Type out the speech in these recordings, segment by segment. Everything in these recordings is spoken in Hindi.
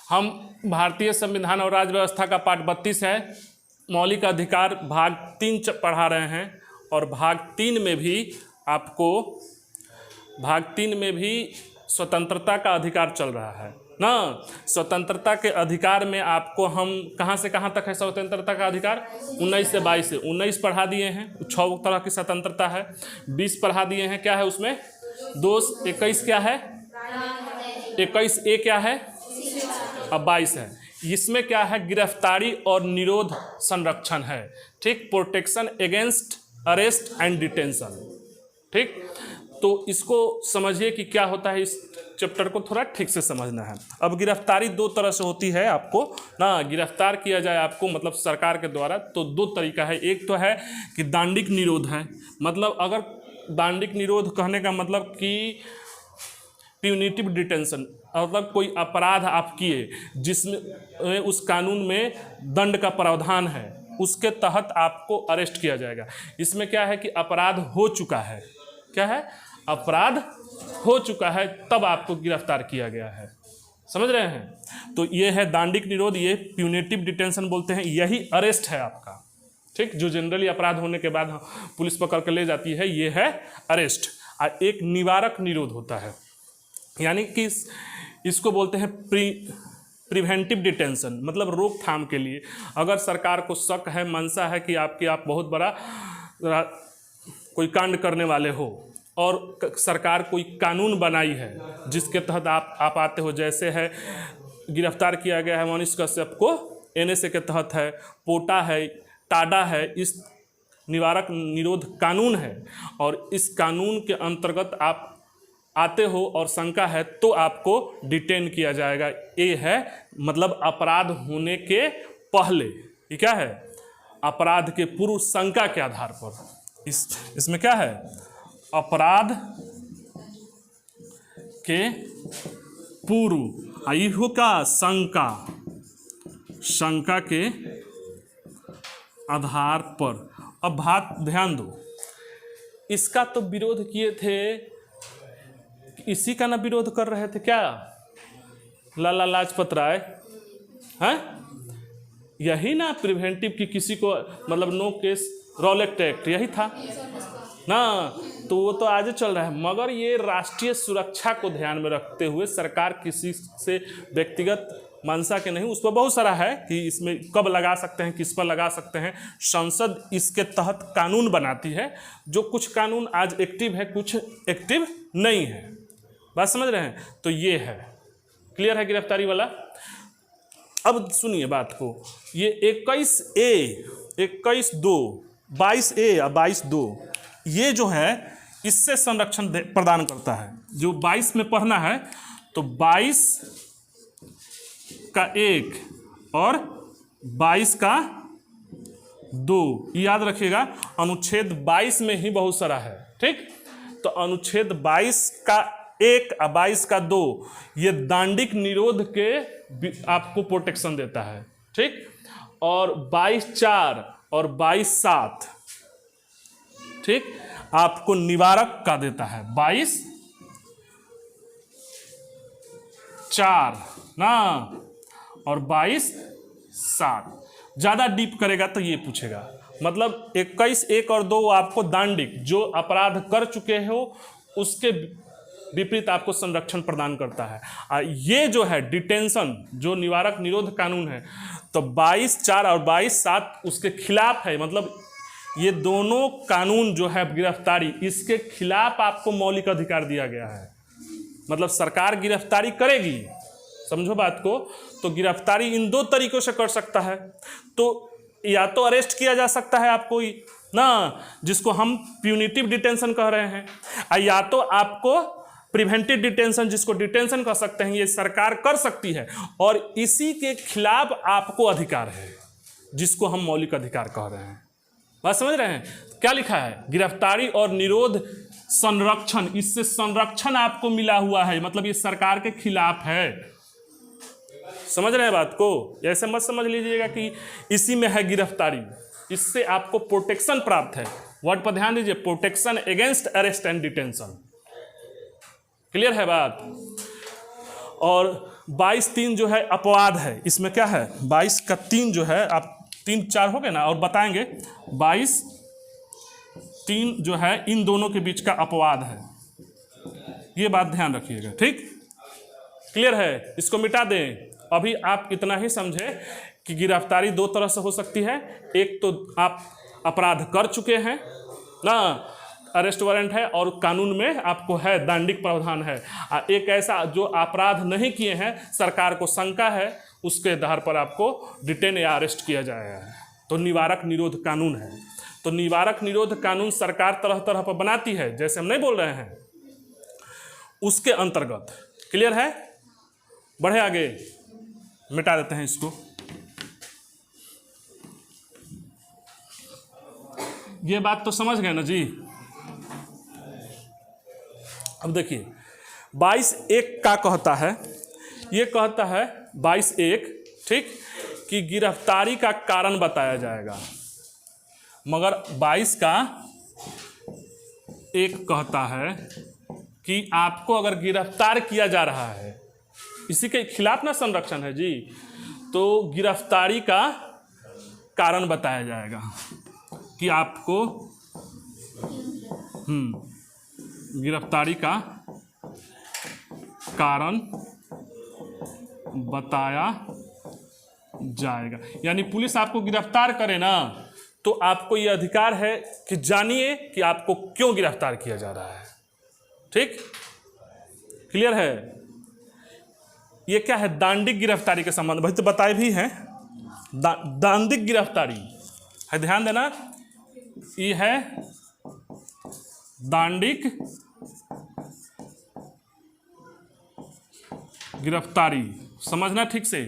हम भारतीय संविधान और राज्य व्यवस्था का पाठ 32 है, मौलिक अधिकार भाग 3 पढ़ा रहे हैं और भाग 3 में भी आपको स्वतंत्रता का अधिकार चल रहा है ना। स्वतंत्रता के अधिकार में आपको हम कहाँ से कहाँ तक है स्वतंत्रता का अधिकार, 19 से 22 है। 19 पढ़ा दिए हैं, 6 तरह की स्वतंत्रता है। 20 पढ़ा दिए हैं, क्या है उसमें 2, 21 क्या है, 21 ए क्या है, अब 22 है। इसमें क्या है, गिरफ्तारी और निरोध संरक्षण है, ठीक, protection against arrest and detention, ठीक। तो इसको समझिए कि क्या होता है, इस चैप्टर को थोड़ा ठीक से समझना है। अब गिरफ्तारी 2 तरह से होती है आपको ना, गिरफ्तार किया जाए आपको मतलब सरकार के द्वारा, तो 2 तरीका है। एक तो है कि दांडिक निरोध है, मतलब अगर दांडिक निरोध कहने का मतलब कि प्यूनिटिव डिटेंशन, मतलब कोई अपराध आप किए जिसमें उस कानून में दंड का प्रावधान है, उसके तहत आपको अरेस्ट किया जाएगा। इसमें क्या है कि अपराध हो चुका है, क्या है, अपराध हो चुका है तब आपको गिरफ्तार किया गया है, समझ रहे हैं। तो ये है दांडिक निरोध, ये प्यूनिटिव डिटेंशन बोलते हैं, यही अरेस्ट है आपका, ठीक। जो जनरली अपराध होने के बाद पुलिस पकड़ कर ले जाती है, ये है अरेस्ट। और एक निवारक निरोध होता है, यानी कि इसको बोलते हैं प्रिवेंटिव डिटेंशन, मतलब रोकथाम के लिए। अगर सरकार को शक है, मंशा है कि आप बहुत बड़ा कोई कांड करने वाले हो और सरकार कोई कानून बनाई है जिसके तहत आप आते हो, जैसे है गिरफ्तार किया गया है मनीष कश्यप को एनएसए के तहत है, पोटा है, टाडा है, इस निवारक निरोध कानून है और इस कानून के अंतर्गत आप आते हो और शंका है तो आपको डिटेन किया जाएगा। ये है मतलब अपराध होने के पहले, ये क्या है, अपराध के पूर्व शंका के आधार पर। इसमें क्या है, अपराध के पूर्व आयु का शंका के आधार पर। अब बात ध्यान दो, इसका तो विरोध किए थे, इसी का ना विरोध कर रहे थे क्या, लाला लाजपत राय, हैं, यही ना प्रिवेंटिव की किसी को मतलब नो केस रॉलेट एक्ट, यही था ना। तो वो तो आगे चल रहा है, मगर ये राष्ट्रीय सुरक्षा को ध्यान में रखते हुए सरकार किसी से व्यक्तिगत मंशा के नहीं, उस पर बहुत सारा है कि इसमें कब लगा सकते हैं, किस पर लगा सकते हैं। संसद इसके तहत कानून बनाती है, जो कुछ कानून आज एक्टिव है, कुछ एक्टिव नहीं है, बात समझ रहे हैं। तो ये है, क्लियर है गिरफ्तारी वाला। अब सुनिए बात को, ये 21A, 21(2), 22A और 22(2), ये जो है इससे संरक्षण प्रदान करता है। जो 22 में पढ़ना है तो 22 का 1 और 22 का 2, याद रखिएगा। अनुच्छेद 22 में ही बहुत सारा है, ठीक। तो अनुच्छेद 22 का 1 और 22 का 2 ये दांडिक निरोध के आपको प्रोटेक्शन देता है, ठीक। और 22(4) और 22(7), ठीक, आपको निवारक का देता है। 22(4) ना और 22(7), ज़्यादा डीप करेगा तो ये पूछेगा, मतलब 21, 1 और 2 आपको दांडिक, जो अपराध कर चुके हो उसके विपरीत आपको संरक्षण प्रदान करता है। ये जो है डिटेंशन, जो निवारक निरोध कानून है, तो 22(4) और 22(7) उसके खिलाफ है। मतलब ये दोनों कानून जो है गिरफ्तारी, इसके खिलाफ आपको मौलिक अधिकार दिया गया है। मतलब सरकार गिरफ्तारी करेगी, समझो बात को, तो गिरफ्तारी इन 2 तरीकों से कर सकता है। तो या तो अरेस्ट किया जा सकता है आपको ना, जिसको हम प्यूनिटिव डिटेंशन कह रहे हैं, या तो आपको प्रिवेंटिव डिटेंशन, जिसको डिटेंशन कह सकते हैं, ये सरकार कर सकती है और इसी के खिलाफ आपको अधिकार है, जिसको हम मौलिक अधिकार कह रहे हैं। बात समझ रहे हैं, क्या लिखा है, गिरफ्तारी और निरोध संरक्षण, इससे संरक्षण आपको मिला हुआ है, मतलब ये सरकार के खिलाफ है। समझ रहे हैं बात को, ऐसे मत समझ लीजिएगा कि इसी में है गिरफ्तारी, इससे आपको प्रोटेक्शन प्राप्त है। वर्ड पर ध्यान दीजिए, protection against arrest and detention, clear है बात। और 22(3) जो है अपवाद है, इसमें क्या है 22 का 3 जो है, आप 3 4 हो गए ना, और बताएंगे 22(3) जो है इन दोनों के बीच का अपवाद है, ये बात ध्यान रखिएगा। ठीक, क्लियर है, इसको मिटा दें। अभी आप इतना ही समझे कि गिरफ्तारी दो तरह से हो सकती है। एक तो आप अपराध कर चुके हैं ना, अरेस्ट वारंट है और कानून में आपको है दंडिक प्रावधान है। एक ऐसा जो अपराध नहीं किए हैं, सरकार को शंका है, उसके आधार पर आपको डिटेन या अरेस्ट किया जाएगा, तो निवारक निरोध कानून है। तो निवारक निरोध कानून सरकार तरह तरह पर बनाती है, जैसे हम नहीं बोल रहे हैं, उसके अंतर्गत। क्लियर है, बढ़े आगे, मिटा देते हैं इसको। ये बात तो समझ गए ना जी। अब देखिए 22(1) का कहता है, ये कहता है 22(1), ठीक, कि गिरफ्तारी का कारण बताया जाएगा, मगर 22 का 1 कहता है कि आपको अगर गिरफ्तार किया जा रहा है, इसी के खिलाफ ना संरक्षण है जी, तो गिरफ्तारी का कारण बताया जाएगा कि आपको गिरफ्तारी का कारण बताया जाएगा। यानी पुलिस आपको गिरफ्तार करे ना, तो आपको यह अधिकार है कि जानिए कि आपको क्यों गिरफ्तार किया जा रहा है। ठीक, क्लियर है। ये क्या है, दांडिक गिरफ्तारी के संबंध, भाई तो बताए भी हैं, दांडिक गिरफ्तारी है, ध्यान देना, ये है दांडिक गिरफ्तारी, समझना ठीक से।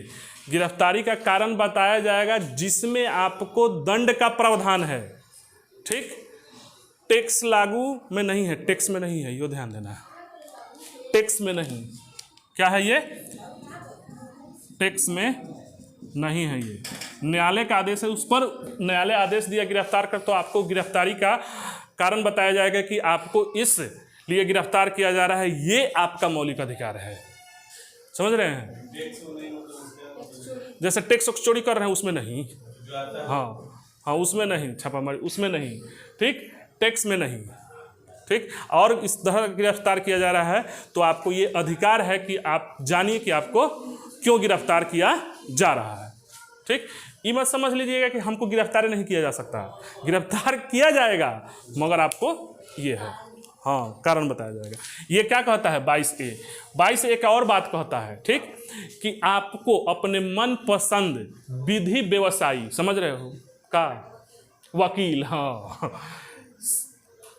गिरफ्तारी का कारण बताया जाएगा जिसमें आपको दंड का प्रावधान है। ठीक, टैक्स लागू में नहीं है, टैक्स में नहीं है, यो ध्यान देना, टैक्स में नहीं, क्या है ये, टैक्स में नहीं है, ये न्यायालय का आदेश है, उस पर न्यायालय आदेश दिया गिरफ्तार कर, तो आपको गिरफ्तारी का कारण बताया जाएगा कि आपको इस लिए गिरफ्तार किया जा रहा है, ये आपका मौलिक अधिकार है। समझ रहे हैं, जैसे टैक्स चोरी कर रहे हैं उसमें नहीं, हाँ उसमें नहीं, छापामारी उसमें नहीं, ठीक, टैक्स में नहीं, ठीक, और इस तरह गिरफ्तार किया जा रहा है, तो आपको ये अधिकार है कि आप जानिए कि आपको क्यों गिरफ्तार किया जा रहा है। ठीक, ये मत समझ लीजिएगा कि हमको गिरफ्तार नहीं किया जा सकता, गिरफ्तार किया जाएगा, मगर आपको ये है, हाँ, कारण बताया जाएगा। ये क्या कहता है 22(a), 22(a) का और बात कहता है, ठीक, कि आपको अपने मन पसंद विधि व्यवसायी, समझ रहे हो, का वकील, हाँ,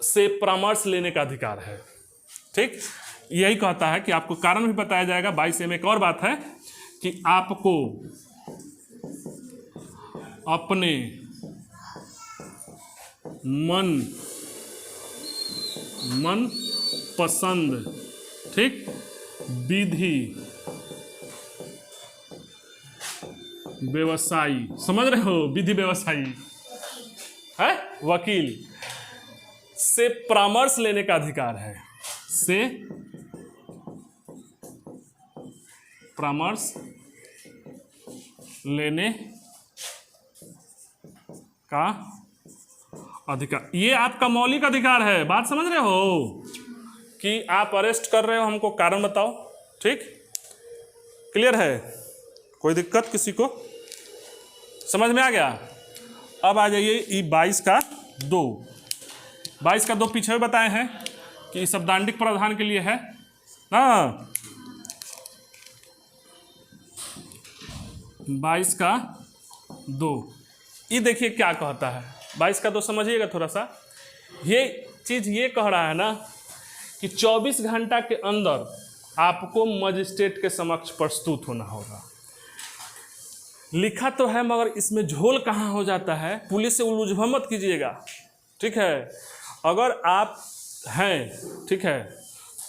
से परामर्श लेने का अधिकार है। ठीक, यही कहता है कि आपको कारण भी बताया जाएगा। 22(a) में एक और बात है कि आपको अपने मन पसंद, ठीक, विधि व्यवसायी, समझ रहे हो, विधि व्यवसायी है, वकील से परामर्श लेने का अधिकार है, से परामर्श लेने का अधिकार, ये आपका मौलिक अधिकार है। बात समझ रहे हो कि आप अरेस्ट कर रहे हो, हमको कारण बताओ। ठीक, क्लियर है, कोई दिक्कत किसी को, समझ में आ गया। अब आ जाइए ये 22 का 2, 22 का 2 पीछे बताए हैं कि सब दांडिक प्रावधान के लिए है ना। 22 का 2, ये देखिए क्या कहता है, 22 का 2 समझिएगा थोड़ा सा। ये चीज़ ये कह रहा है ना कि 24 घंटा के अंदर आपको मजिस्ट्रेट के समक्ष प्रस्तुत होना होगा। लिखा तो है, मगर इसमें झोल कहाँ हो जाता है, पुलिस से उलझन मत कीजिएगा, ठीक है। अगर आप हैं, ठीक है,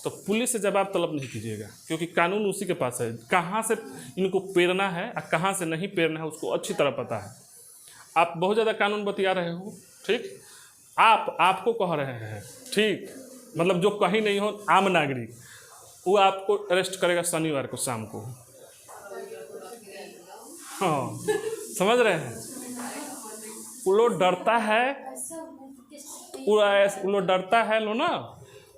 तो पुलिस से जवाब तलब नहीं कीजिएगा, क्योंकि कानून उसी के पास है। कहाँ से इनको पेरना है और कहाँ से नहीं पेरना है उसको अच्छी तरह पता है। आप बहुत ज़्यादा कानून बतिया रहे हो, ठीक, आपको कह रहे हैं, ठीक, मतलब जो कहीं नहीं हो, आम नागरिक, वो आपको अरेस्ट करेगा शनिवार को शाम को, हाँ, समझ रहे हैं। वो लोग डरता है, वो लोग डरता है लो ना,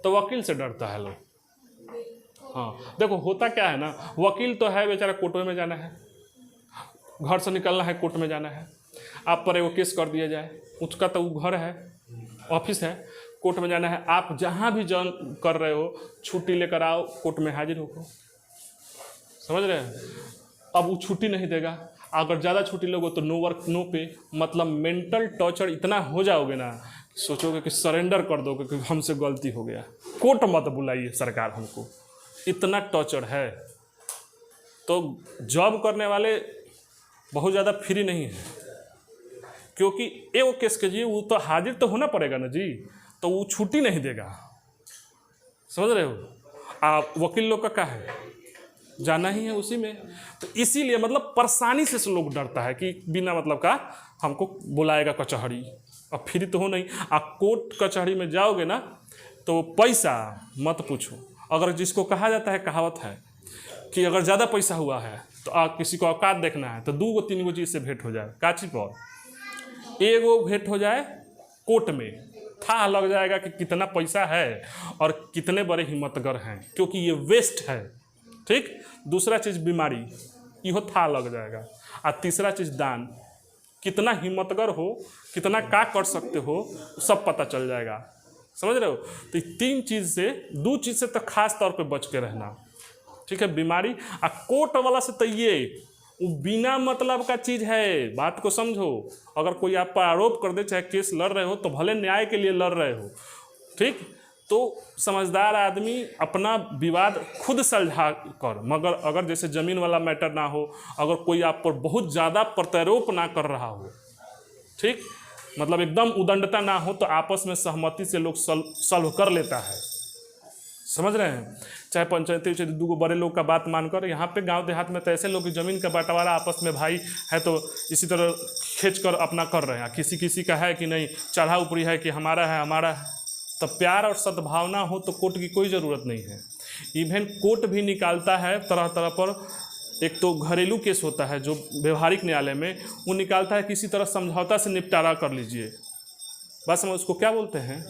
तो वकील से डरता है लोग। हाँ देखो होता क्या है ना, वकील तो है बेचारा, कोर्ट में जाना है, घर से निकलना है, कोर्ट में जाना है, आप पर एगो केस कर दिया जाए, उसका तो वो घर है, ऑफिस है, कोर्ट में जाना है, आप जहाँ भी जॉइन कर रहे हो छुट्टी लेकर आओ, कोर्ट में हाजिर हो। समझ रहे हैं। अब वो छुट्टी नहीं देगा, अगर ज़्यादा छुट्टी लोगे तो नो वर्क नो पे, मतलब मेंटल टॉर्चर इतना हो जाओगे ना, सोचोगे कि सरेंडर कर दोगे कि हमसे गलती हो गया, कोर्ट मत बुलाइए सरकार हमको, इतना टॉर्चर है। तो जॉब करने वाले बहुत ज़्यादा फ्री नहीं है, क्योंकि एगो केस के जी वो तो हाजिर तो होना पड़ेगा ना जी, तो वो छुट्टी नहीं देगा। समझ रहे हो। आप वकील लोग का क्या है, जाना ही है उसी में, तो इसीलिए मतलब परेशानी से लोग डरता है कि बिना मतलब का हमको बुलाएगा कचहरी, अब फ्री तो हो नहीं। आप कोर्ट कचहरी में जाओगे ना तो पैसा मत पूछो, अगर जिसको कहा जाता है, कहावत है कि अगर ज़्यादा पैसा हुआ है तो आप किसी को औकात देखना है तो 2 3 गो चीज़ से भेंट हो जाए, काची पर एगो भेंट हो जाए कोर्ट में, था लग जाएगा कि कितना पैसा है और कितने बड़े हिम्मतगर हैं, क्योंकि ये वेस्ट है। ठीक, दूसरा चीज़ बीमारी, इहो था लग जाएगा, और तीसरा चीज़ दान, कितना हिम्मतगर हो, कितना का कर सकते हो, सब पता चल जाएगा। समझ रहे हो। तो 3 चीज़ से, 2 चीज़ से तो खास तौर पे बच के रहना। ठीक है, बीमारी। आ कोर्ट वाला से तो ये वो बिना मतलब का चीज़ है, बात को समझो। अगर कोई आप पर आरोप कर दे, चाहे केस लड़ रहे हो तो भले न्याय के लिए लड़ रहे हो, ठीक, तो समझदार आदमी अपना विवाद खुद सुलझा कर, मगर अगर जैसे ज़मीन वाला मैटर ना हो, अगर कोई आप पर बहुत ज़्यादा प्रत्यारोप ना कर रहा हो, ठीक, मतलब एकदम उदंडता ना हो, तो आपस में सहमति से लोग सॉल्व कर लेता है। समझ रहे हैं। चाहे पंचायती 2 बड़े लोग का बात मानकर, यहाँ पे गांव देहात में तो ऐसे लोग ज़मीन का बंटवारा आपस में भाई है तो इसी तरह खींच कर अपना कर रहे हैं, किसी किसी का है कि नहीं चढ़ा ऊपरी है कि हमारा है हमारा है। तब प्यार और सद्भावना हो तो कोर्ट की कोई ज़रूरत नहीं है। इवन कोर्ट भी निकालता है तरह तरह पर, एक तो घरेलू केस होता है जो व्यवहारिक न्यायालय में वो निकालता है, किसी तरह समझौता से निपटारा कर लीजिए, बस हम उसको क्या बोलते हैं,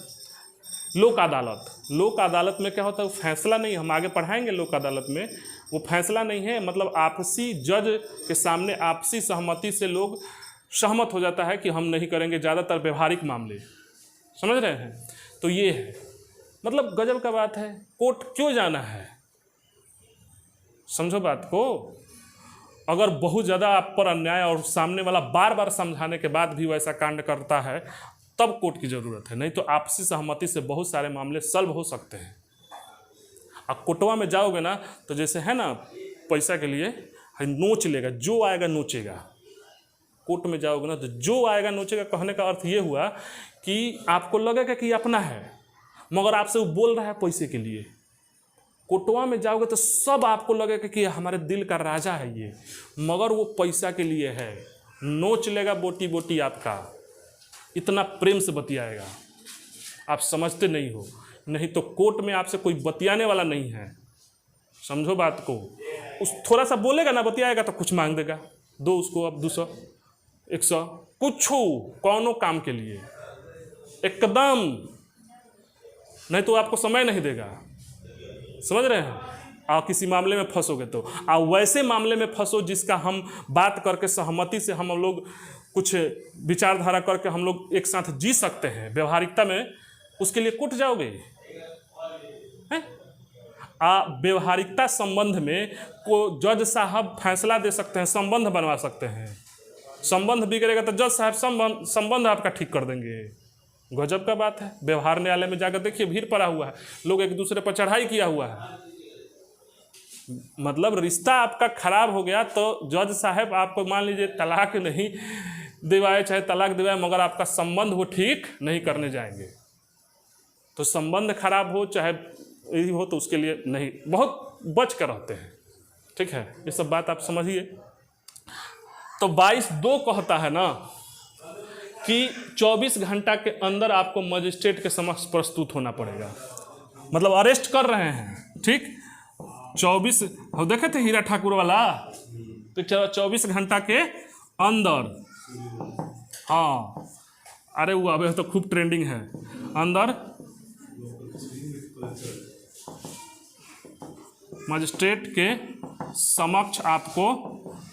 लोक अदालत। लोक अदालत में क्या होता है, फैसला नहीं, हम आगे पढ़ाएंगे लोक अदालत में, वो फैसला नहीं है, मतलब आपसी जज के सामने आपसी सहमति से लोग सहमत हो जाता है कि हम नहीं करेंगे, ज़्यादातर व्यवहारिक मामले। समझ रहे हैं। तो ये है, मतलब गजब का बात है, कोर्ट क्यों जाना है, समझो बात को। अगर बहुत ज़्यादा आप पर अन्याय और सामने वाला बार बार समझाने के बाद भी वैसा कांड करता है, तब कोर्ट की ज़रूरत है, नहीं तो आपसी सहमति से बहुत सारे मामले सॉल्व हो सकते हैं। अब कोर्टवा में जाओगे ना तो जैसे है ना, पैसा के लिए नोच लेगा, जो आएगा नोचेगा। कोर्ट में जाओगे ना तो जो आएगा नोचेगा, कहने का अर्थ ये हुआ कि आपको लगेगा कि अपना है, मगर आपसे वो बोल रहा है पैसे के लिए। कोर्टवा में जाओगे तो सब आपको लगेगा कि हमारे दिल का राजा है ये, मगर वो पैसा के लिए है, नोच लेगा बोटी बोटी आपका, इतना प्रेम से बतियाएगा, आप समझते नहीं हो। नहीं तो कोर्ट में आपसे कोई बतियाने वाला नहीं है, समझो बात को। उस थोड़ा सा बोलेगा ना, बतियाएगा तो कुछ मांग देगा, दो उसको, अब 200 100 कुछ कौनो काम के लिए एकदम, नहीं तो आपको समय नहीं देगा। समझ रहे हैं। आप किसी मामले में फंसोगे तो आप वैसे मामले में फंसो जिसका हम बात करके सहमति से हम लोग कुछ विचारधारा करके हम लोग एक साथ जी सकते हैं व्यवहारिकता में, उसके लिए कोर्ट जाओगे। व्यवहारिकता संबंध में को जज साहब फैसला दे सकते हैं, संबंध बनवा सकते हैं। संबंध बिगड़ेगा तो जज साहब संबंध आपका ठीक कर देंगे। गजब का बात है। व्यवहार न्यायालय में जाकर देखिए, भीड़ पड़ा हुआ है, लोग एक दूसरे पर चढ़ाई किया हुआ है। मतलब रिश्ता आपका खराब हो गया तो जज साहब आपको मान लीजिए तलाक नहीं दिवाए, चाहे तलाक दिवाए, मगर आपका संबंध वो ठीक नहीं करने जाएंगे। तो संबंध खराब हो चाहे यही हो तो उसके लिए नहीं, बहुत बच कर रहते हैं। ठीक है, ये सब बात आप समझिए। तो 22(2) कहता है ना कि 24 घंटा के अंदर आपको मजिस्ट्रेट के समक्ष प्रस्तुत होना पड़ेगा। मतलब अरेस्ट कर रहे हैं, ठीक, 24 हम देखे थे हीरा ठाकुर वाला, तो चलो 24 घंटा के अंदर, हाँ अरे वो अभी तो खूब ट्रेंडिंग है, अंदर मजिस्ट्रेट के समक्ष आपको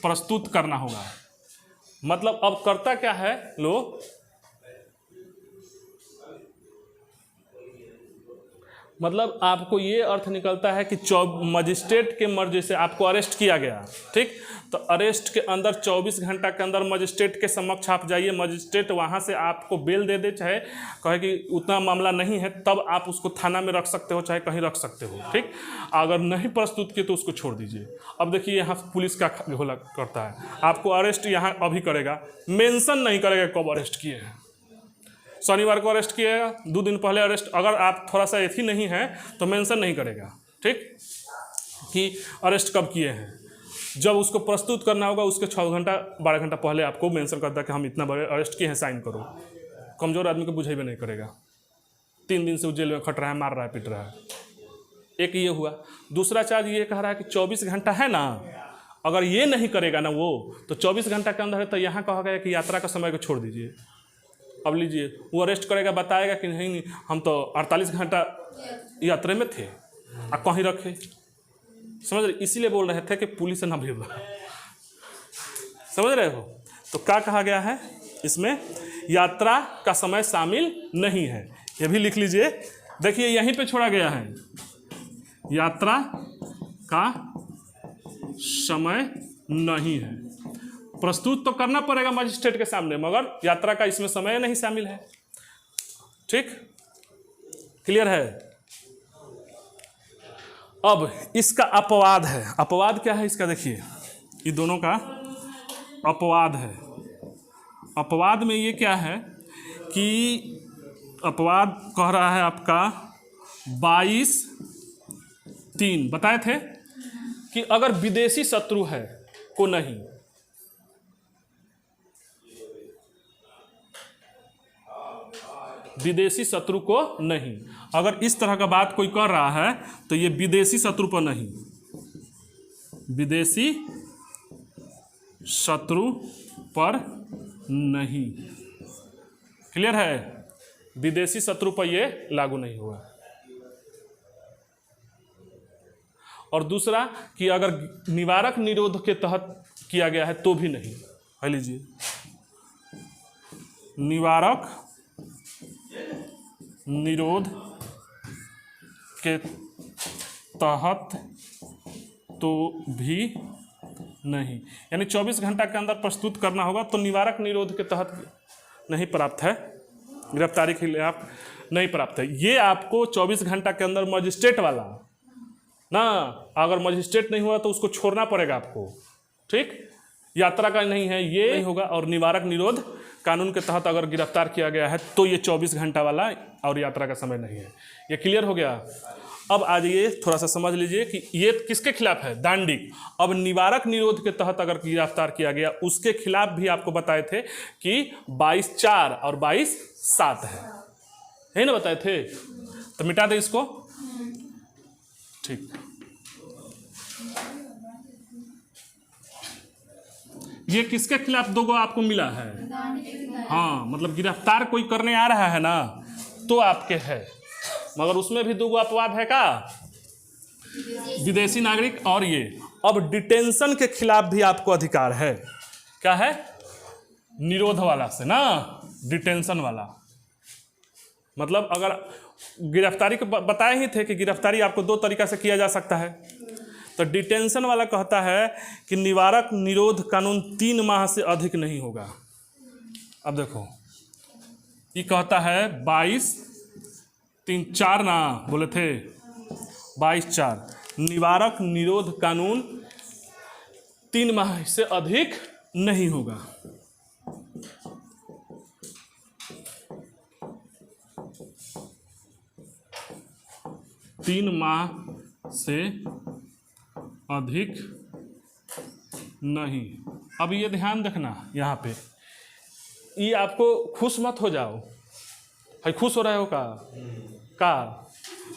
प्रस्तुत करना होगा। मतलब अब करता क्या है लोग, मतलब आपको ये अर्थ निकलता है कि मजिस्ट्रेट के मर्जी से आपको अरेस्ट किया गया, ठीक, तो अरेस्ट के अंदर 24 घंटा के अंदर मजिस्ट्रेट के समक्ष आप जाइए, मजिस्ट्रेट वहाँ से आपको बेल दे दे, चाहे कहे कि उतना मामला नहीं है, तब आप उसको थाना में रख सकते हो, चाहे कहीं रख सकते हो, ठीक। अगर नहीं प्रस्तुत किए तो उसको छोड़ दीजिए। अब देखिए यहाँ पुलिस का घोला करता है, आपको अरेस्ट यहाँ अभी करेगा, मेंशन नहीं करेगा कब अरेस्ट किए हैं। शनिवार को अरेस्ट किएगा, 2 दिन पहले अरेस्ट, अगर आप थोड़ा सा एथी नहीं है तो मेंशन नहीं करेगा, ठीक, कि अरेस्ट कब किए हैं। जब उसको प्रस्तुत करना होगा उसके 6 घंटा 12 घंटा पहले आपको मेंशन करता है कि हम इतना बड़े अरेस्ट किए हैं, साइन करो। कमज़ोर आदमी को बुझेबे नहीं करेगा, 3 दिन से वो जेल में खट रहा है, मार रहा है, पीट रहा है। एक ये हुआ। दूसरा चार्ज ये कह रहा है कि 24 घंटा है ना, अगर ये नहीं करेगा ना वो, तो 24 घंटा के अंदर है, तो यहाँ कहा गया कि यात्रा का समय को छोड़ दीजिए। अब लीजिए, वो अरेस्ट करेगा, बताएगा कि नहीं हम तो 48 घंटा यात्रा में थे, आप कहीं रखे, समझ रहे, इसीलिए बोल रहे थे कि पुलिस से ना भिड़, समझ रहे हो। तो क्या कहा गया है इसमें, यात्रा का समय शामिल नहीं है, ये भी लिख लीजिए। देखिए यहीं पे छोड़ा गया है, यात्रा का समय नहीं है, प्रस्तुत तो करना पड़ेगा मजिस्ट्रेट के सामने, मगर यात्रा का इसमें समय नहीं शामिल है, ठीक, क्लियर है। अब इसका अपवाद है, अपवाद क्या है इसका, देखिए ये दोनों का अपवाद है। अपवाद में ये क्या है कि अपवाद कह रहा है आपका 22(3) बताए थे कि अगर विदेशी शत्रु है को नहीं, विदेशी शत्रु को नहीं, अगर इस तरह का बात कोई कर रहा है तो ये विदेशी शत्रु पर नहीं, विदेशी शत्रु पर नहीं, क्लियर है, विदेशी शत्रु पर ये लागू नहीं हुआ। और दूसरा कि अगर निवारक निरोध के तहत किया गया है तो भी नहीं, है लीजिए, निवारक निरोध के तहत तो भी नहीं, यानी 24 घंटा के अंदर प्रस्तुत करना होगा, तो निवारक निरोध के तहत नहीं प्राप्त है, गिरफ्तारी के लिए आप नहीं प्राप्त है। ये आपको 24 घंटा के अंदर मजिस्ट्रेट वाला ना, अगर मजिस्ट्रेट नहीं हुआ तो उसको छोड़ना पड़ेगा आपको, ठीक, यात्रा का नहीं है ये नहीं होगा। और निवारक निरोध कानून के तहत अगर गिरफ्तार किया गया है तो ये 24 घंटा वाला और यात्रा का समय नहीं है। ये क्लियर हो गया। अब आ जाइए थोड़ा सा समझ लीजिए कि ये किसके खिलाफ है, दांडिक। अब निवारक निरोध के तहत अगर गिरफ्तार किया गया उसके खिलाफ भी आपको बताए थे कि 22(4) और 22(7) है, यही ना बताए थे, तो मिटा दे इसको, ठीक। ये किसके खिलाफ दोगो आपको मिला है, हाँ, मतलब गिरफ्तार कोई करने आ रहा है ना तो आपके है, मगर उसमें भी दोगो अपवाद है का, विदेशी नागरिक और ये। अब डिटेंशन के खिलाफ भी आपको अधिकार है, क्या है, निरोध वाला से ना, डिटेंशन वाला, मतलब अगर गिरफ्तारी के बताए ही थे कि गिरफ्तारी आपको 2 तरीका से किया जा सकता है, तो डिटेंशन वाला कहता है कि निवारक निरोध कानून 3 माह से अधिक नहीं होगा। अब देखो ये कहता है 22(3)(4) ना बोले थे, 22(4) निवारक निरोध कानून 3 माह से अधिक नहीं होगा। तीन माह से अधिक नहीं। अब ये ध्यान रखना यहाँ पे, ये आपको खुश मत हो जाओ, है खुश हो रहे हो का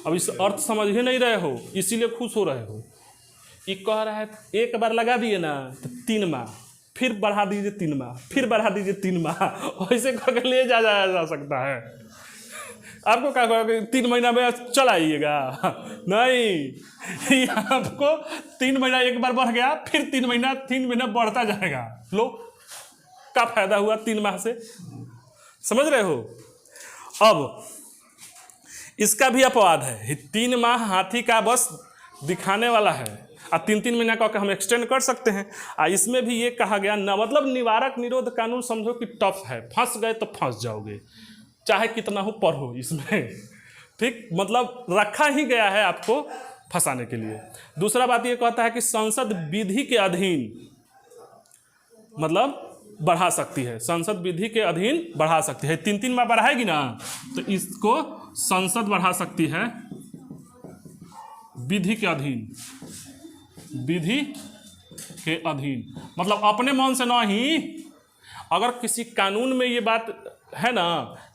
अब इस अर्थ समझ ही नहीं रहे हो इसीलिए खुश हो रहे हो, ये कह रहा है एक बार लगा दिए ना तो 3 माह, फिर बढ़ा दीजिए 3 माह, फिर बढ़ा दीजिए 3 माह, ऐसे करके ले जाया जा सकता है। आपको क्या कहोगे 3 महीना में चल आइएगा? नहीं, आपको 3 महीना एक बार बढ़ गया, फिर 3 महीना बढ़ता जाएगा। लो क्या फायदा हुआ 3 माह से, समझ रहे हो? अब इसका भी अपवाद है, 3 माह हाथी का बस दिखाने वाला है, और 3-3 महीना का हम एक्सटेंड कर सकते हैं। इसमें भी ये कहा गया न, मतलब निवारक निरोध कानून समझो कि टफ है, फंस गए तो फंस जाओगे, चाहे कितना हो पढ़ो इसमें, ठीक, मतलब रखा ही गया है आपको फंसाने के लिए। दूसरा बात ये कहता है कि संसद विधि के अधीन, मतलब बढ़ा सकती है, संसद विधि के अधीन बढ़ा सकती है। 3-3 माह बढ़ाएगी ना तो इसको संसद बढ़ा सकती है विधि के अधीन, विधि के अधीन, मतलब अपने मन से नहीं। अगर किसी कानून में ये बात है ना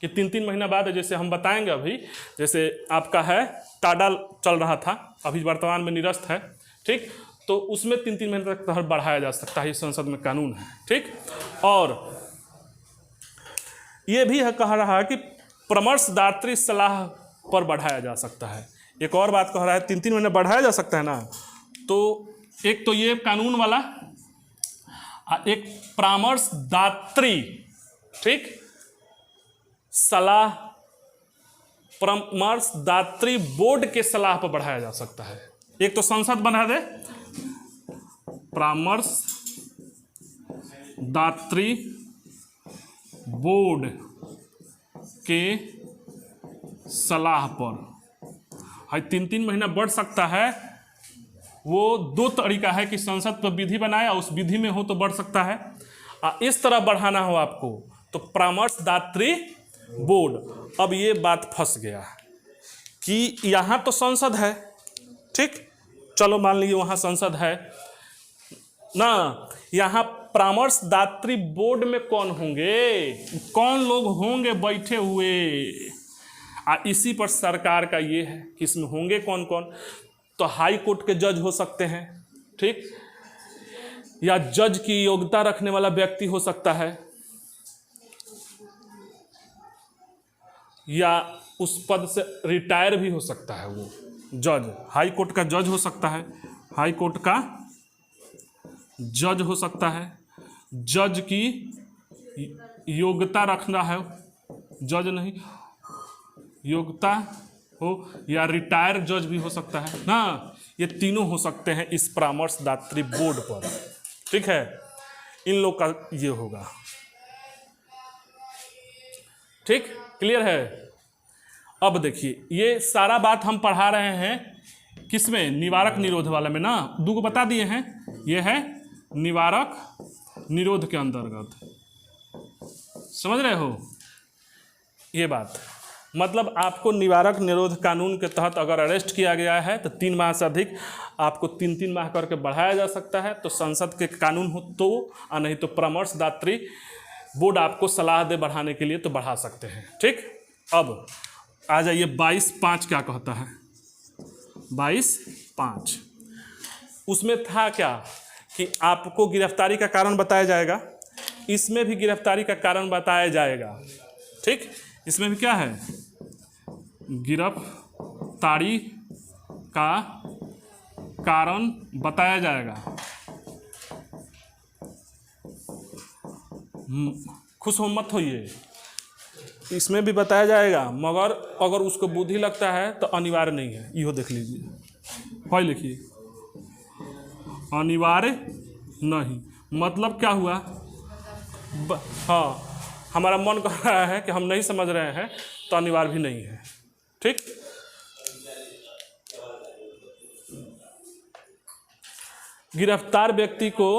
कि 3-3 महीना बाद, जैसे हम बताएंगे अभी, जैसे आपका है टाडा चल रहा था, अभी वर्तमान में निरस्त है, ठीक, तो उसमें 3-3 महीने तक बढ़ाया जा सकता है, संसद में कानून है, ठीक। और ये भी है कह रहा है कि परामर्शदात्री सलाह पर बढ़ाया जा सकता है। एक और बात कह रहा है 3-3 महीने बढ़ाया जा सकता है ना, तो एक तो ये कानून वाला, एक परामर्शदात्री, ठीक, सलाह, परामर्शदात्री बोर्ड के सलाह पर बढ़ाया जा सकता है। एक तो संसद बना दे, परामर्शदात्री बोर्ड के सलाह पर है, 3-3 महीना बढ़ सकता है। वो 2 तरीका है कि संसद पर विधि बनाए और उस विधि में हो तो बढ़ सकता है, इस तरह बढ़ाना हो आपको तो परामर्शदात्री बोर्ड। अब ये बात फंस गया कि यहाँ तो संसद है, ठीक, चलो मान लीजिए वहाँ संसद है ना, यहाँ परामर्शदात्री बोर्ड में कौन होंगे, कौन लोग होंगे बैठे हुए, इसी पर सरकार का ये है कि इसमें होंगे कौन कौन। तो हाई कोर्ट के जज हो सकते हैं, ठीक, या जज की योग्यता रखने वाला व्यक्ति हो सकता है, या उस पद से रिटायर भी हो सकता है वो जज, हाई कोर्ट का जज हो सकता है, हाई कोर्ट का जज हो सकता है, जज की योग्यता रखना है, जज नहीं, योग्यता हो, या रिटायर जज भी हो सकता है ना, ये तीनों हो सकते हैं इस परामर्शदात्री बोर्ड पर, ठीक है। इन लोग का ये होगा, ठीक, क्लियर है। अब देखिए ये सारा बात हम पढ़ा रहे हैं किसमें, निवारक निरोध वाले में ना, 2 को बता दिए हैं, ये है निवारक निरोध के अंतर्गत, समझ रहे हो ये बात। मतलब आपको निवारक निरोध कानून के तहत अगर अरेस्ट किया गया है तो 3 माह से अधिक आपको 3-3 माह करके बढ़ाया जा सकता है, तो संसद के कानून हो तो, और नहीं तो परामर्शदात्री बोर्ड आपको सलाह दे बढ़ाने के लिए तो बढ़ा सकते हैं, ठीक। अब आ जाइए 22(5) क्या कहता है, 22(5) उसमें था क्या कि आपको गिरफ्तारी का कारण बताया जाएगा, इसमें भी गिरफ्तारी का कारण बताया जाएगा, ठीक। इसमें भी क्या है, गिरफ्तारी का कारण बताया जाएगा। खुश हो मत होइए, इसमें भी बताया जाएगा, मगर अगर उसको बुद्धि लगता है तो अनिवार्य नहीं है, इहो देख लीजिए, पढ़ लिखिए, अनिवार्य नहीं मतलब क्या हुआ, हाँ हमारा मन कर रहा है कि हम नहीं समझ रहे हैं तो अनिवार्य भी नहीं है, ठीक। गिरफ्तार व्यक्ति को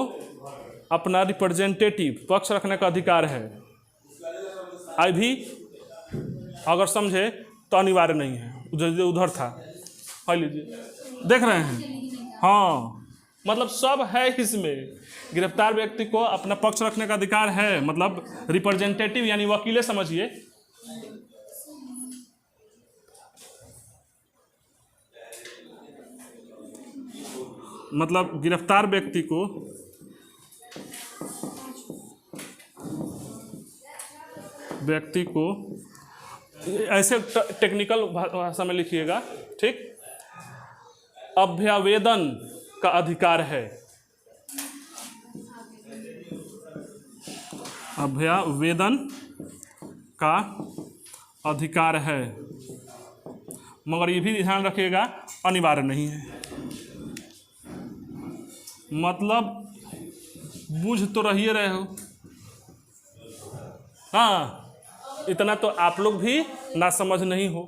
अपना रिप्रेजेंटेटिव पक्ष रखने का अधिकार है, आई भी अगर समझे तो अनिवार्य नहीं है, उधर था, पढ़ लीजिए, देख रहे हैं, हाँ मतलब सब है इसमें। गिरफ्तार व्यक्ति को अपना पक्ष रखने का अधिकार है, मतलब रिप्रेजेंटेटिव यानी वकीले समझिए, मतलब गिरफ्तार व्यक्ति को ऐसे टेक्निकल भाषा में लिखिएगा, ठीक। अभ्यावेदन का अधिकार है, अभ्यावेदन का अधिकार है, मगर ये भी ध्यान रखिएगा अनिवार्य नहीं है। मतलब बूझ तो रहिए रहे हो, हाँ, इतना तो आप लोग भी नासमझ नहीं हो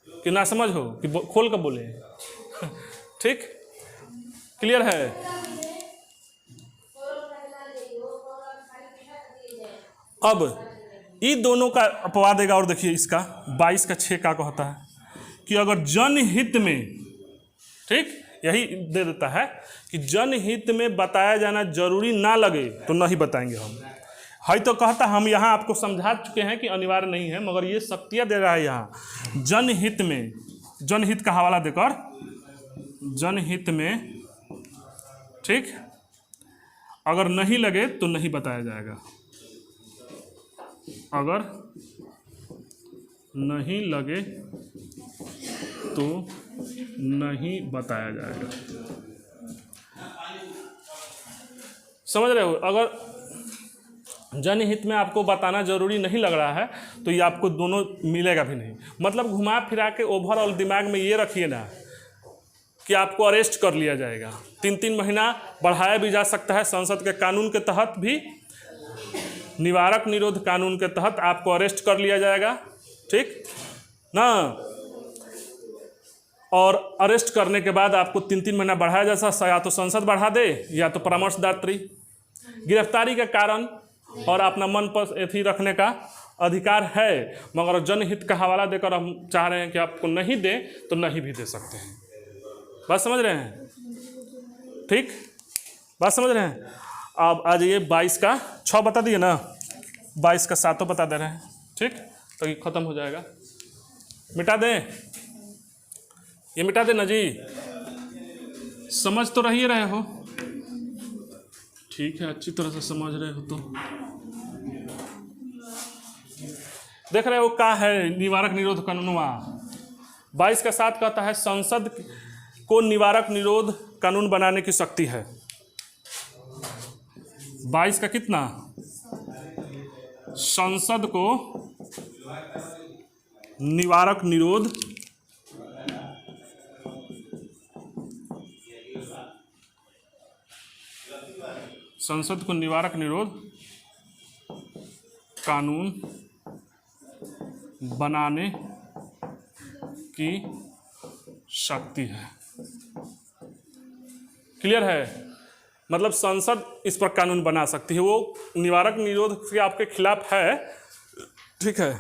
कि नासमझ हो कि खोल कर बोले, ठीक, क्लियर है। अब ये दोनों का अपवाद देगा, और देखिए इसका 22 का 6 का कहता है कि अगर जनहित में, ठीक, यही दे देता है कि जनहित में बताया जाना जरूरी ना लगे तो नहीं बताएंगे हम। है तो कहता हम यहाँ आपको समझा चुके हैं कि अनिवार्य नहीं है, मगर ये शक्तियाँ दे रहा है यहाँ जनहित में, जनहित का हवाला देकर, जनहित में, ठीक, अगर नहीं लगे तो नहीं बताया जाएगा, अगर नहीं लगे तो नहीं बताया जाएगा। समझ रहे हो। अगर जनहित में आपको बताना जरूरी नहीं लग रहा है तो ये आपको दोनों मिलेगा भी नहीं। मतलब घुमा फिरा के ओवरऑल दिमाग में ये रखिए ना कि आपको अरेस्ट कर लिया जाएगा, 3-3 महीना बढ़ाया भी जा सकता है। संसद के कानून के तहत भी, निवारक निरोध कानून के तहत आपको अरेस्ट कर लिया जाएगा, ठीक ना। और अरेस्ट करने के बाद आपको 3-3 महीना बढ़ाया जा सकता है, या तो संसद बढ़ा दे या तो परामर्शदात्री। गिरफ्तारी का कारण और अपना मन पर एथी रखने का अधिकार है, मगर जनहित का हवाला देकर हम चाह रहे हैं कि आपको नहीं दे तो नहीं भी दे सकते हैं। बात समझ रहे हैं, ठीक, बात समझ रहे हैं। अब आ जाइए 22 का 6 बता दिए ना, 22 का 7 बता दे रहे हैं, ठीक, तो ये खत्म हो जाएगा। मिटा दें, ये मिटा देना जी, समझ तो रही रहे हो, ठीक है, अच्छी तरह से समझ रहे हो तो। देख रहे हो क्या है निवारक निरोध कानूनवा। 22 का 7 कहता है संसद को निवारक निरोध कानून बनाने की शक्ति है। 22 का कितना, संसद को निवारक निरोध संसद को निवारक निरोध कानून बनाने की शक्ति है। क्लियर है। मतलब संसद इस पर कानून बना सकती है, वो निवारक निरोध के आपके खिलाफ है, ठीक है।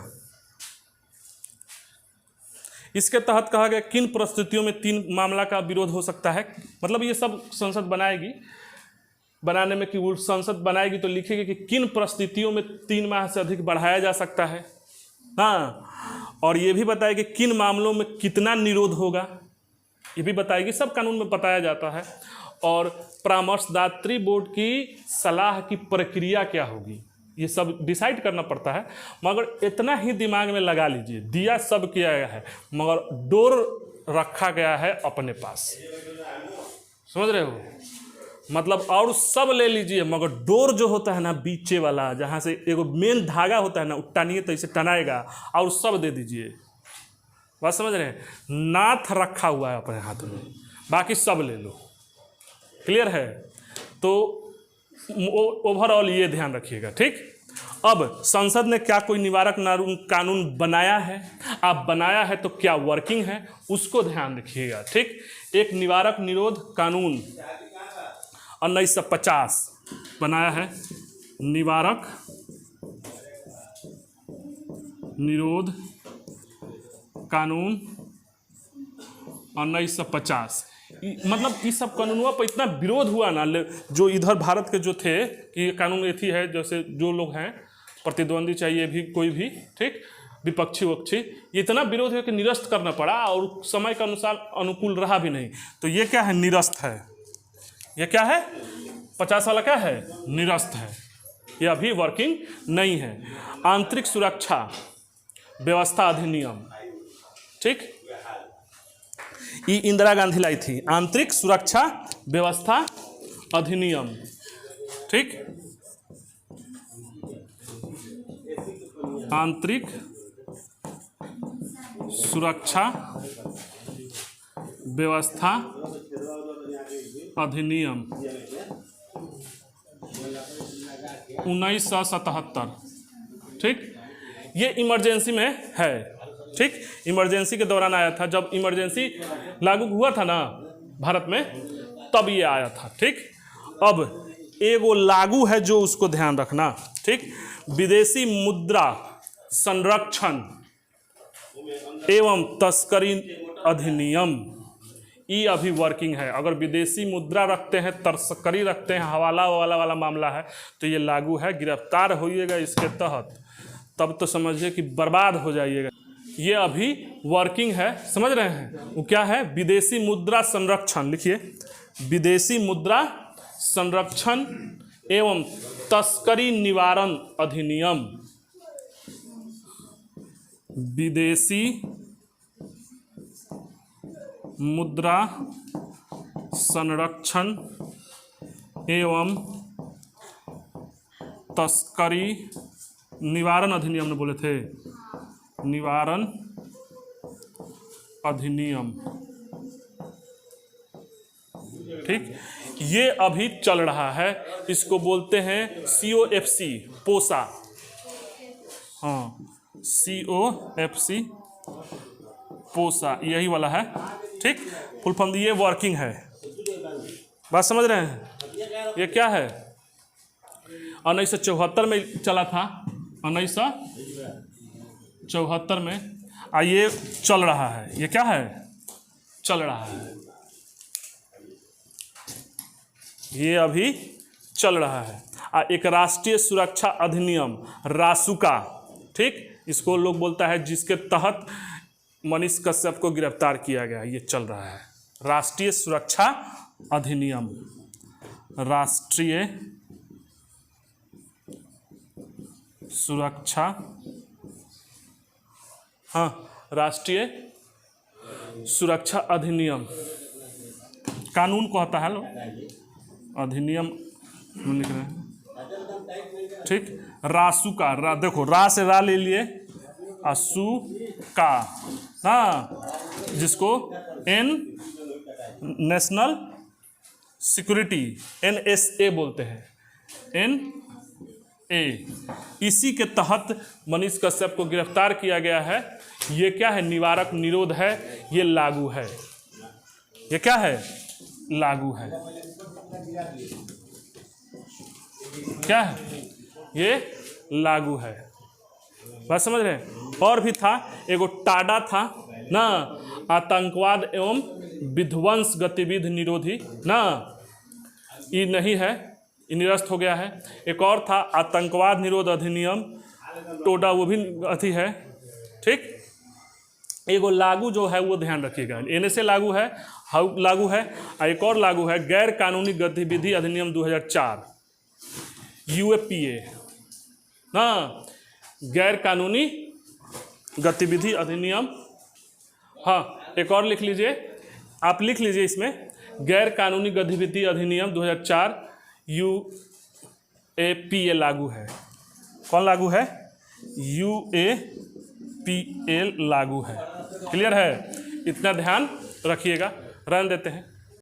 इसके तहत कहा गया किन परिस्थितियों में 3 मामला का विरोध हो सकता है। मतलब ये सब संसद बनाएगी, बनाने में कि वो संसद बनाएगी तो लिखेगी कि किन परिस्थितियों में 3 माह से अधिक बढ़ाया जा सकता है, हाँ, और ये भी बताएगी किन मामलों में कितना निरोध होगा, ये भी बताएगी। सब कानून में बताया जाता है। और परामर्शदात्री बोर्ड की सलाह की प्रक्रिया क्या होगी, ये सब डिसाइड करना पड़ता है। मगर इतना ही दिमाग में लगा लीजिए, दिया सब किया गया है मगर डोर रखा गया है अपने पास। समझ रहे हो। मतलब और सब ले लीजिए मगर डोर जो होता है ना बीचे वाला, जहाँ से एगो मेन धागा होता है ना, टानिए तो इसे टनाएगा, और सब दे दीजिए। बात समझ रहे हैं। नाथ रखा हुआ है अपने हाथ में, बाकी सब ले लो। क्लियर है। तो ओवरऑल ये ध्यान रखिएगा, ठीक। अब संसद ने क्या कोई निवारक कानून बनाया है, आप बनाया है तो क्या वर्किंग है, उसको ध्यान रखिएगा, ठीक। एक निवारक निरोध कानून 1950 बनाया है, निवारक निरोध कानून 1950। मतलब इस सब कानूनों पर इतना विरोध हुआ ना, जो इधर भारत के जो थे कि कानून ऐसी है, जैसे जो लोग हैं प्रतिद्वंदी चाहिए भी कोई भी, ठीक, विपक्षी वक्षी, इतना विरोध है कि निरस्त करना पड़ा, और समय के अनुसार अनुकूल रहा भी नहीं। तो ये क्या है, निरस्त है। ये क्या है, 50 वाला क्या है, निरस्त है, ये अभी वर्किंग नहीं है। आंतरिक सुरक्षा व्यवस्था अधिनियम, ठीक, ये इंदिरा गांधी लाई थी, आंतरिक सुरक्षा व्यवस्था अधिनियम, ठीक, आंतरिक सुरक्षा व्यवस्था अधिनियम 1977, ठीक, ये इमरजेंसी में है, ठीक, इमरजेंसी के दौरान आया था, जब इमरजेंसी लागू हुआ था ना भारत में, तब ये आया था, ठीक। अब एगो लागू है जो उसको ध्यान रखना, ठीक, विदेशी मुद्रा संरक्षण एवं तस्करी अधिनियम, ये अभी वर्किंग है। अगर विदेशी मुद्रा रखते हैं, तस्करी रखते हैं, हवाला वाला मामला है, तो ये लागू है, गिरफ्तार होइएगा इसके तहत, तब तो समझिए कि बर्बाद हो जाइएगा। ये अभी वर्किंग है, समझ रहे हैं, वो क्या है, विदेशी मुद्रा संरक्षण, लिखिए, विदेशी मुद्रा संरक्षण एवं तस्करी निवारण अधिनियम, विदेशी मुद्रा संरक्षण एवं तस्करी निवारण अधिनियम ने बोले थे, निवारण अधिनियम, ठीक, ये अभी चल रहा है, इसको बोलते हैं COFC, पोसा, हाँ, COFC पोसा, यही वाला है, ठीक, फुल फॉर्म, ये वर्किंग है, बात समझ रहे हैं। ये क्या है, 1974 में चला था, 1974 में, ये चल रहा है, ये क्या है, चल रहा है, ये अभी चल रहा है। एक राष्ट्रीय सुरक्षा अधिनियम, रासुका, ठीक, इसको लोग बोलता है, जिसके तहत मनीष कश्यप को गिरफ्तार किया गया, ये चल रहा है, राष्ट्रीय सुरक्षा अधिनियम, राष्ट्रीय सुरक्षा, हाँ, राष्ट्रीय सुरक्षा अधिनियम, कानून को कहता है लोग, अधिनियम लिख रहे हैं, ठीक, रासुका, देखो, रा से रा ले लिए, असु का, हाँ, जिसको नेशनल सिक्योरिटी, NSA बोलते हैं, NA, इसी के तहत मनीष कश्यप को गिरफ्तार किया गया है। ये क्या है, निवारक निरोध है, ये लागू है, ये क्या है, लागू है, क्या है, ये लागू है, बात समझ रहे हैं। और भी था, एगो टाडा था ना, आतंकवाद एवं विध्वंस गतिविधि निरोधी ना, ये नहीं है, ये निरस्त हो गया है। एक और था आतंकवाद निरोध अधिनियम, टोडा, वो भी अथी है, ठीक। एगो लागू जो है वो ध्यान रखिएगा, NSA लागू है, लागू है, एक और लागू है गैर कानूनी गतिविधि अधिनियम 2004, UAPA ना, गैर कानूनी गतिविधि अधिनियम, हाँ, एक और लिख लीजिए, आप लिख लीजिए इसमें, गैर कानूनी गतिविधि अधिनियम 2004 UAPA लागू है। कौन लागू है, UAPA लागू है, क्लियर है, इतना ध्यान रखिएगा, रहने देते हैं।